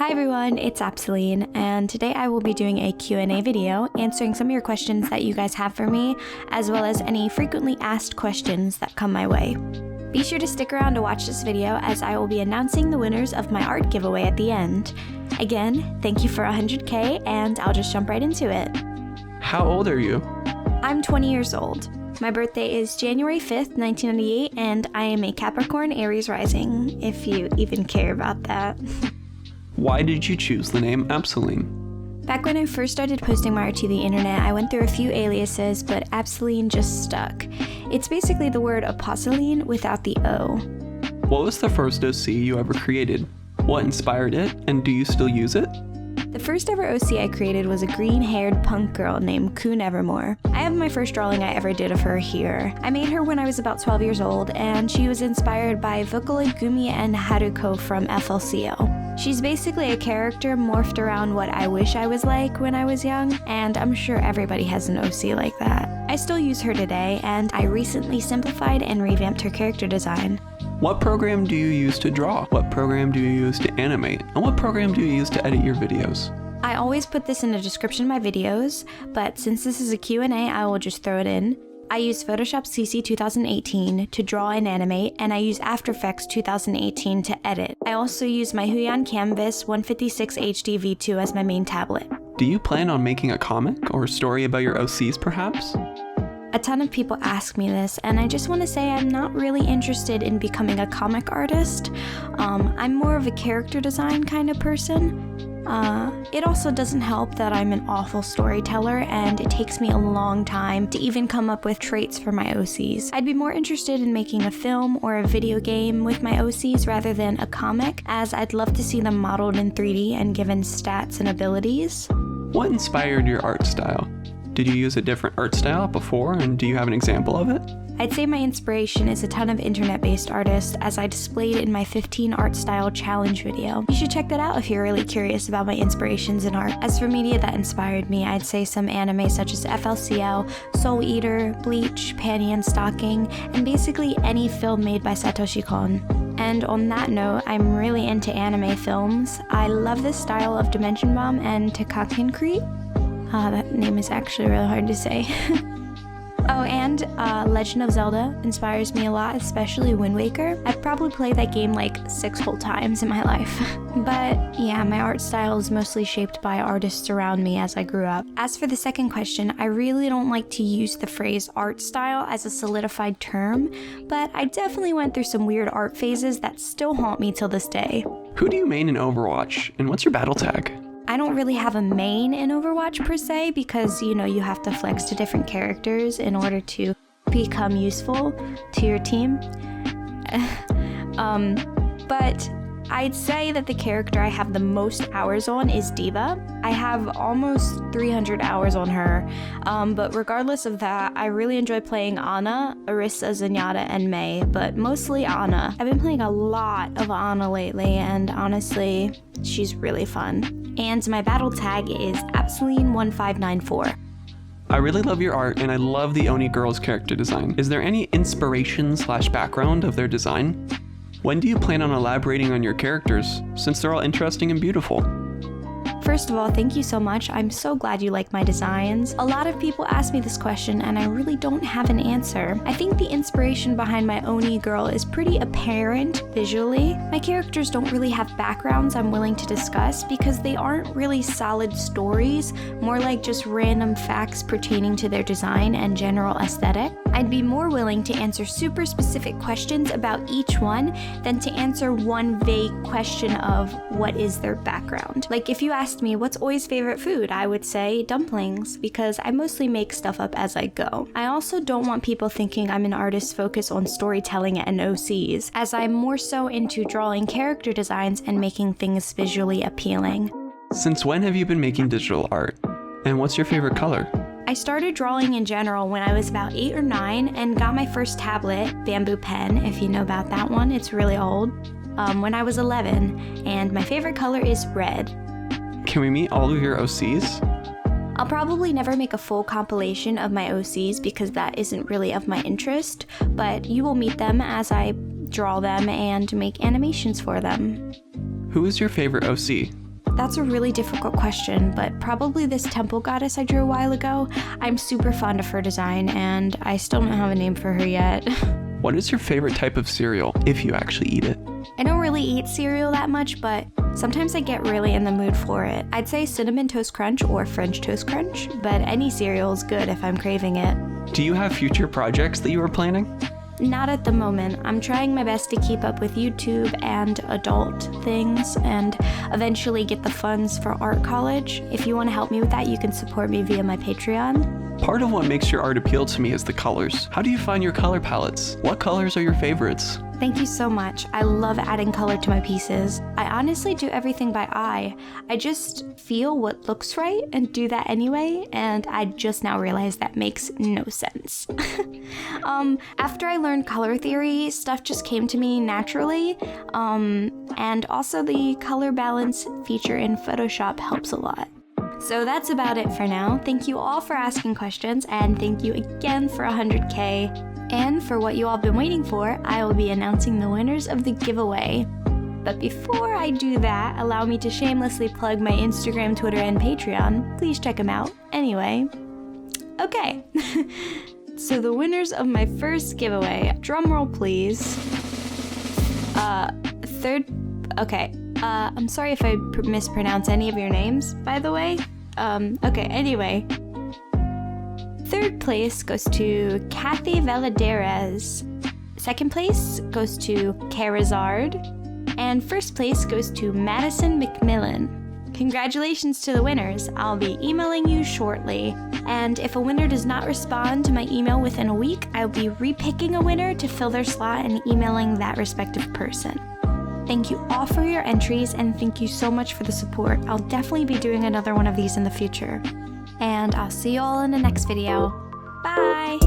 Hi everyone, it's Absalom, and today I will be doing a Q&A video answering some of your questions that you guys have for me, as well as any frequently asked questions that come my way. Be sure to stick around to watch this video as I will be announcing the winners of my art giveaway at the end. Again, thank you for 100k, and I'll just jump right into it. How old are you? I'm 20 years old. My birthday is January 5th, 1998, and I am a Capricorn Aries rising, if you even care about that. Why did you choose the name Absalom? Back when I first started posting my art to the internet, I went through a few aliases, but Absalom just stuck. It's basically the word apostolene without the O. What was the first OC you ever created? What inspired it, and do you still use it? The first ever OC I created was a green-haired punk girl named Ku Nevermore. I have my first drawing I ever did of her here. I made her when I was about 12 years old, and she was inspired by Vocaloid Gumi and Haruko from FLCL. She's basically a character morphed around what I wish I was like when I was young, and I'm sure everybody has an OC like that. I still use her today, and I recently simplified and revamped her character design. What program do you use to draw? What program do you use to animate? And what program do you use to edit your videos? I always put this in the description of my videos, but since this is a Q&A, I will just throw it in. I use Photoshop CC 2018 to draw and animate, and I use After Effects 2018 to edit. I also use my Huion Canvas 156 HD V2 as my main tablet. Do you plan on making a comic or story about your OCs perhaps? A ton of people ask me this, and I just want to say I'm not really interested in becoming a comic artist. I'm more of a character design kind of person. It also doesn't help that I'm an awful storyteller, and it takes me a long time to even come up with traits for my OCs. I'd be more interested in making a film or a video game with my OCs rather than a comic, as I'd love to see them modeled in 3D and given stats and abilities. What inspired your art style? Did you use a different art style before, and do you have an example of it? I'd say my inspiration is a ton of internet-based artists, as I displayed in my 15 art style challenge video. You should check that out if you're really curious about my inspirations in art. As for media that inspired me, I'd say some anime such as FLCL, Soul Eater, Bleach, Panty and Stocking, and basically any film made by Satoshi Kon. And on that note, I'm really into anime films. I love this style of Dimension Bomb and Takakinkri. That name is actually really hard to say. Oh, and Legend of Zelda inspires me a lot, especially Wind Waker. I've probably played that game like 6 whole times in my life. But yeah, my art style is mostly shaped by artists around me as I grew up. As for the second question, I really don't like to use the phrase art style as a solidified term, but I definitely went through some weird art phases that still haunt me till this day. Who do you main in Overwatch, and what's your battle tag? I don't really have a main in Overwatch per se because, you know, you have to flex to different characters in order to become useful to your team. But I'd say that the character I have the most hours on is D.Va. I have almost 300 hours on her, but regardless of that, I really enjoy playing Ana, Orisa, Zenyatta, and Mei, but mostly Ana. I've been playing a lot of Ana lately, and honestly, she's really fun. And my battle tag is Absalom1594. I really love your art, and I love the Oni girls' character design. Is there any inspiration/background of their design? When do you plan on elaborating on your characters, since they're all interesting and beautiful? First of all, thank you so much. I'm so glad you like my designs. A lot of people ask me this question, and I really don't have an answer. I think the inspiration behind my Oni girl is pretty apparent visually. My characters don't really have backgrounds I'm willing to discuss because they aren't really solid stories, more like just random facts pertaining to their design and general aesthetic. I'd be more willing to answer super specific questions about each one than to answer one vague question of what is their background. Like if you asked me what's Oi's favorite food, I would say dumplings, because I mostly make stuff up as I go. I also don't want people thinking I'm an artist focused on storytelling and OCs, as I'm more so into drawing character designs and making things visually appealing. Since when have you been making digital art? And what's your favorite color? I started drawing in general when I was about 8 or 9 and got my first tablet, Bamboo Pen, if you know about that one, it's really old, when I was 11, and my favorite color is red. Can we meet all of your OCs? I'll probably never make a full compilation of my OCs because that isn't really of my interest, but you will meet them as I draw them and make animations for them. Who is your favorite OC? That's a really difficult question, but probably this temple goddess I drew a while ago. I'm super fond of her design, and I still don't have a name for her yet. What is your favorite type of cereal, if you actually eat it? I don't really eat cereal that much, but sometimes I get really in the mood for it. I'd say Cinnamon Toast Crunch or French Toast Crunch, but any cereal is good if I'm craving it. Do you have future projects that you are planning? Not at the moment. I'm trying my best to keep up with YouTube and adult things and eventually get the funds for art college. If you want to help me with that, you can support me via my Patreon. Part of what makes your art appeal to me is the colors. How do you find your color palettes? What colors are your favorites? Thank you so much. I love adding color to my pieces. I honestly do everything by eye. I just feel what looks right and do that anyway, and I just now realized that makes no sense. After I learned color theory, stuff just came to me naturally, and also the color balance feature in Photoshop helps a lot. So that's about it for now. Thank you all for asking questions, and thank you again for 100K. And for what you all been waiting for, I will be announcing the winners of the giveaway. But before I do that, allow me to shamelessly plug my Instagram, Twitter, and Patreon. Please check them out. Anyway, okay. So the winners of my first giveaway, drumroll please. I'm sorry if I mispronounce any of your names, by the way. Anyway. Third place goes to Kathy Valadares. Second place goes to Karazard. And first place goes to Madison McMillan. Congratulations to the winners. I'll be emailing you shortly. And if a winner does not respond to my email within a week, I'll be repicking a winner to fill their slot and emailing that respective person. Thank you all for your entries, and thank you so much for the support. I'll definitely be doing another one of these in the future. And I'll see you all in the next video. Bye!